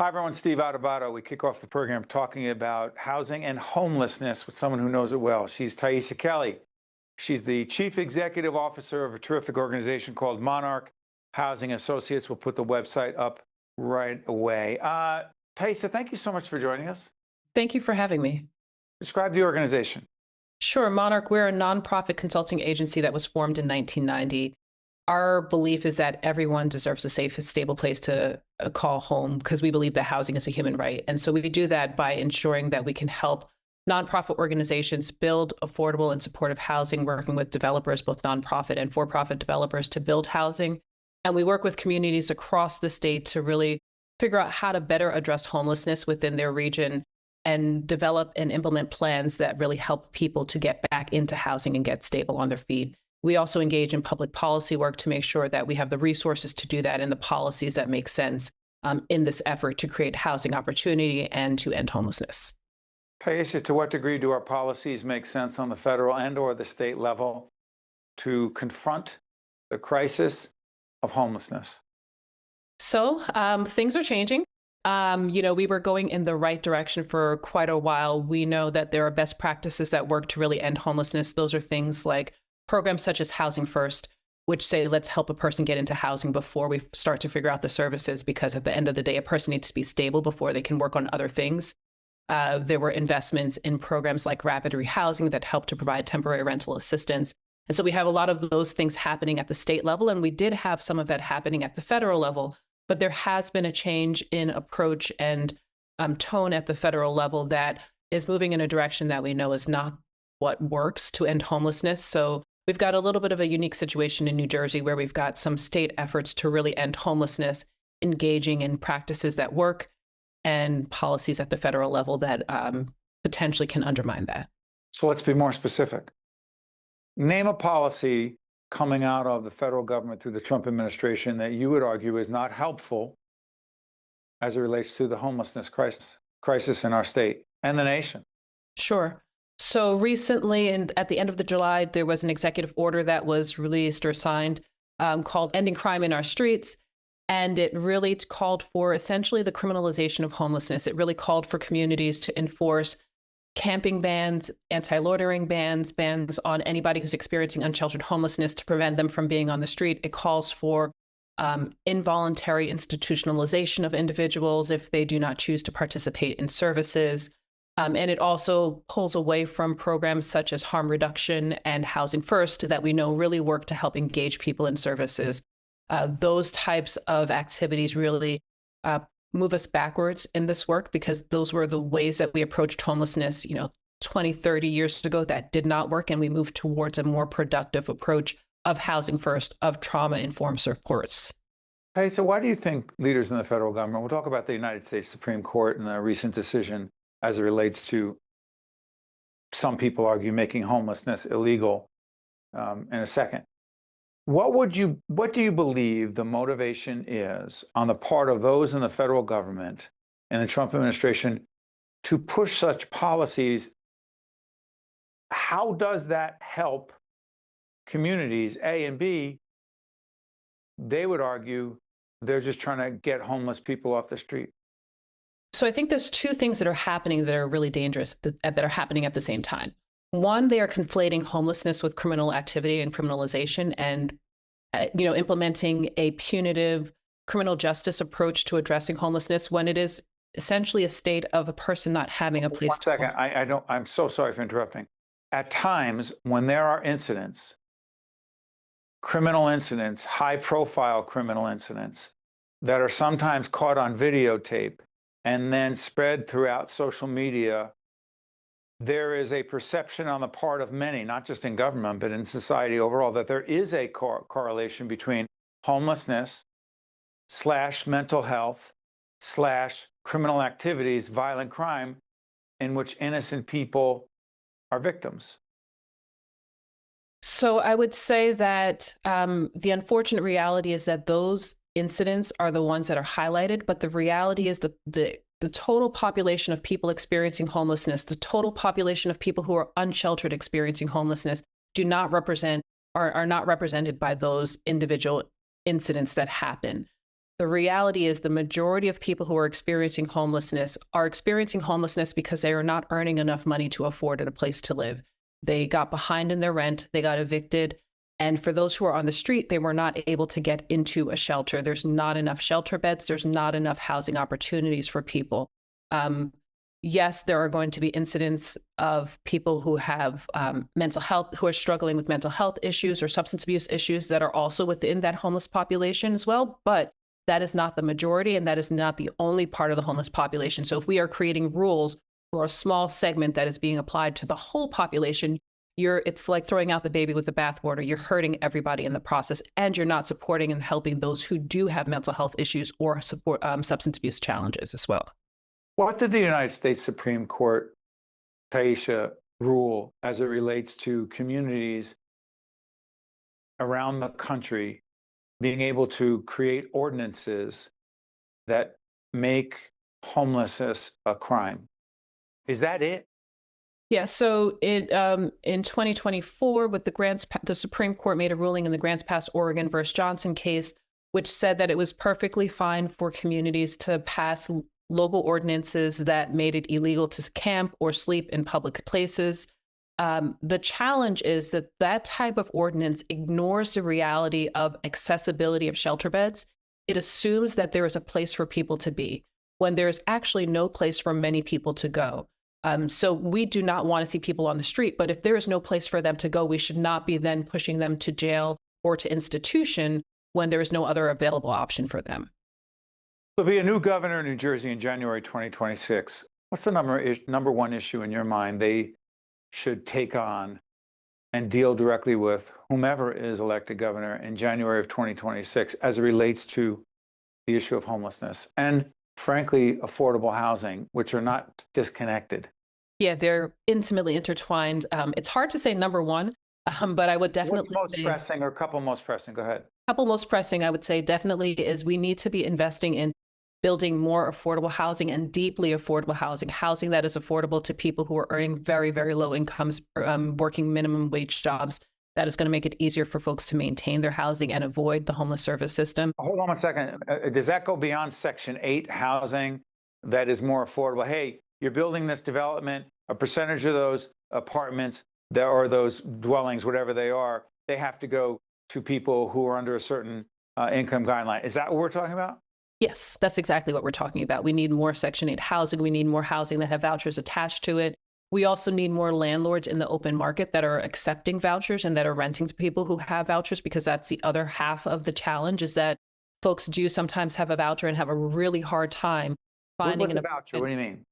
Hi, everyone. Steve Adubato. We kick off the program talking about housing and homelessness with someone who knows it well. She's Taiisa Kelly. She's the chief executive officer of a terrific organization called Monarch Housing Associates. We'll put the website up right away. Taiisa, thank you so much for joining us. Thank you for having me. Describe the organization. Sure. Monarch, we're a nonprofit consulting agency that was formed in 1990. Our belief is that everyone deserves a safe and stable place to call home because we believe that housing is a human right. And so we do that by ensuring that we can help nonprofit organizations build affordable and supportive housing, working with developers, both nonprofit and for-profit developers, to build housing. And we work with communities across the state to really figure out how to better address homelessness within their region and develop and implement plans that really help people to get back into housing and get stable on their feet. We also engage in public policy work to make sure that we have the resources to do that and the policies that make sense in this effort to create housing opportunity and to end homelessness. Taiisa, to what degree do our policies make sense on the federal and or the state level to confront the crisis of homelessness? So things are changing. We were going in the right direction for quite a while. We know that there are best practices that work to really end homelessness. Those are things like programs such as Housing First, which say, let's help a person get into housing before we start to figure out the services, because at the end of the day, a person needs to be stable before they can work on other things. There were investments in programs like rapid rehousing that help to provide temporary rental assistance. And so we have a lot of those things happening at the state level, and we did have some of that happening at the federal level, but there has been a change in approach and tone at the federal level that is moving in a direction that we know is not what works to end homelessness. So we've got a little bit of a unique situation in New Jersey where we've got some state efforts to really end homelessness, engaging in practices that work and policies at the federal level that potentially can undermine that. So let's be more specific. Name a policy coming out of the federal government through the Trump administration that you would argue is not helpful as it relates to the homelessness crisis in our state and the nation. Sure. So recently, at the end of July, there was an executive order that was released or signed called Ending Crime in Our Streets. And it really called for essentially the criminalization of homelessness. It really called for communities to enforce camping bans, anti-loitering bans, bans on anybody who's experiencing unsheltered homelessness to prevent them from being on the street. It calls for involuntary institutionalization of individuals if they do not choose to participate in services. And it also pulls away from programs such as harm reduction and Housing First that we know really work to help engage people in services. Those types of activities really move us backwards in this work, because those were the ways that we approached homelessness, 20, 30 years ago that did not work. And we moved towards a more productive approach of Housing First, of trauma-informed supports. Hey, so why do you think leaders in the federal government, we'll talk about the United States Supreme Court and a recent decision as it relates to, some people argue, making homelessness illegal in a second. What do you believe the motivation is on the part of those in the federal government and the Trump administration to push such policies? How does that help communities, A and B? They would argue they're just trying to get homeless people off the street. So I think there's two things that are happening that are really dangerous that are happening at the same time. One, they are conflating homelessness with criminal activity and criminalization and, implementing a punitive criminal justice approach to addressing homelessness when it is essentially a state of a person not having a place. 1 second, I'm so sorry for interrupting. At times when there are incidents, criminal incidents, high profile criminal incidents that are sometimes caught on videotape and then spread throughout social media, there is a perception on the part of many, not just in government, but in society overall, that there is a correlation between homelessness / mental health / criminal activities, violent crime, in which innocent people are victims. So I would say that the unfortunate reality is that those incidents are the ones that are highlighted, but the reality is the total population of people experiencing homelessness, the total population of people who are unsheltered experiencing homelessness are not represented by those individual incidents that happen. The reality is the majority of people who are experiencing homelessness because they are not earning enough money to afford a place to live. They got behind in their rent, they got evicted. And for those who are on the street, they were not able to get into a shelter. There's not enough shelter beds. There's not enough housing opportunities for people. Yes, there are going to be incidents of people who have mental health, who are struggling with mental health issues or substance abuse issues that are also within that homeless population as well. But that is not the majority, and that is not the only part of the homeless population. So if we are creating rules for a small segment that is being applied to the whole population, it's like throwing out the baby with the bathwater. You're hurting everybody in the process, and you're not supporting and helping those who do have mental health issues or support substance abuse challenges as well. What did the United States Supreme Court, Taiisa, rule as it relates to communities around the country being able to create ordinances that make homelessness a crime? Is that it? Yeah, so in 2024, with the Supreme Court made a ruling in the Grants Pass, Oregon versus Johnson case, which said that it was perfectly fine for communities to pass local ordinances that made it illegal to camp or sleep in public places. The challenge is that that type of ordinance ignores the reality of accessibility of shelter beds. It assumes that there is a place for people to be when there's actually no place for many people to go. So we do not want to see people on the street, but if there is no place for them to go, we should not be then pushing them to jail or to institution when there is no other available option for them. There'll be a new governor in New Jersey in January 2026. What's the number one issue in your mind they should take on and deal directly with whomever is elected governor in January of 2026 as it relates to the issue of homelessness and, frankly, affordable housing, which are not disconnected? Yeah, they're intimately intertwined. It's hard to say number one, but I would definitely What's most say pressing, or a couple most pressing? Go ahead. couple most pressing, I would say definitely is we need to be investing in building more affordable housing and deeply affordable housing that is affordable to people who are earning very, very low incomes, working minimum wage jobs. That is going to make it easier for folks to maintain their housing and avoid the homeless service system. Hold on a second. Does that go beyond Section 8 housing that is more affordable? Hey, you're building this development, a percentage of those apartments or those dwellings, whatever they are, they have to go to people who are under a certain income guideline. Is that what we're talking about? Yes, that's exactly what we're talking about. We need more Section 8 housing. We need more housing that have vouchers attached to it. We also need more landlords in the open market that are accepting vouchers and that are renting to people who have vouchers, because that's the other half of the challenge, is that folks do sometimes have a voucher and have a really hard time finding What's a voucher? What do you mean?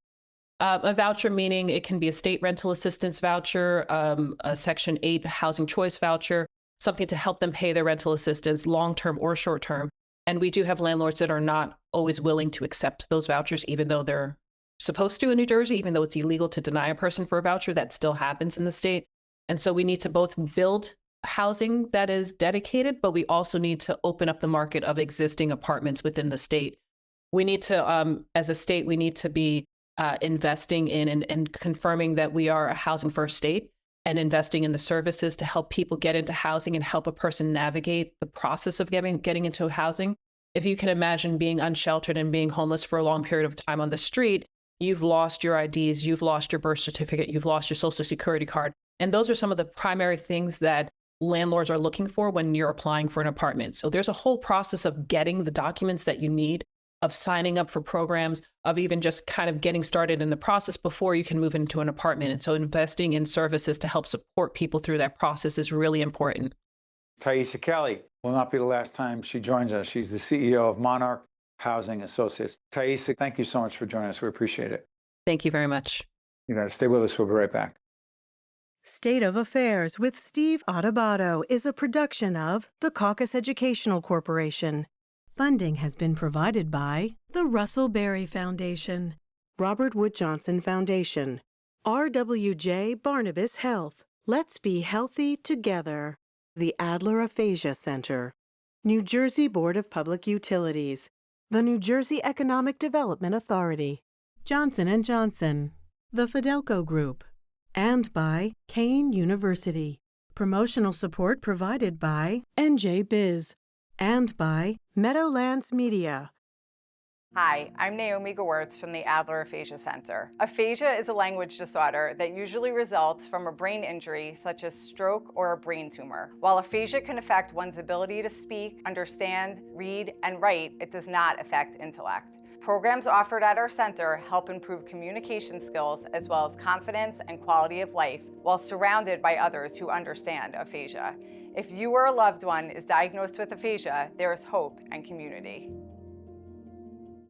A voucher meaning it can be a state rental assistance voucher, a Section 8 housing choice voucher, something to help them pay their rental assistance long-term or short-term. And we do have landlords that are not always willing to accept those vouchers, even though they're supposed to in New Jersey, even though it's illegal to deny a person for a voucher. That still happens in the state. And so we need to both build housing that is dedicated, but we also need to open up the market of existing apartments within the state. We need to, as a state, we need to be investing in and confirming that we are a housing first state, and investing in the services to help people get into housing and help a person navigate the process of getting into housing. If you can imagine being unsheltered and being homeless for a long period of time on the street, you've lost your IDs, you've lost your birth certificate, you've lost your social security card. And those are some of the primary things that landlords are looking for when you're applying for an apartment. So there's a whole process of getting the documents that you need, of signing up for programs, of even just kind of getting started in the process before you can move into an apartment. And so investing in services to help support people through that process is really important. Taiisa Kelly will not be the last time she joins us. She's the CEO of Monarch Housing Associates. Taiisa, thank you so much for joining us. We appreciate it. Thank you very much. You got to stay with us. We'll be right back. State of Affairs with Steve Adubato is a production of the Caucus Educational Corporation. Funding has been provided by the Russell Berry Foundation, Robert Wood Johnson Foundation, RWJ Barnabas Health, Let's Be Healthy Together, the Adler Aphasia Center, New Jersey Board of Public Utilities, the New Jersey Economic Development Authority, Johnson & Johnson, the Fidelco Group, and by Kane University. Promotional support provided by NJ Biz, And by Meadowlands Media. Hi, I'm Naomi Gewirtz from the Adler Aphasia Center. Aphasia is a language disorder that usually results from a brain injury such as stroke or a brain tumor. While aphasia can affect one's ability to speak, understand, read, and write, it does not affect intellect. Programs offered at our center help improve communication skills as well as confidence and quality of life while surrounded by others who understand aphasia. If you or a loved one is diagnosed with aphasia, there is hope and community.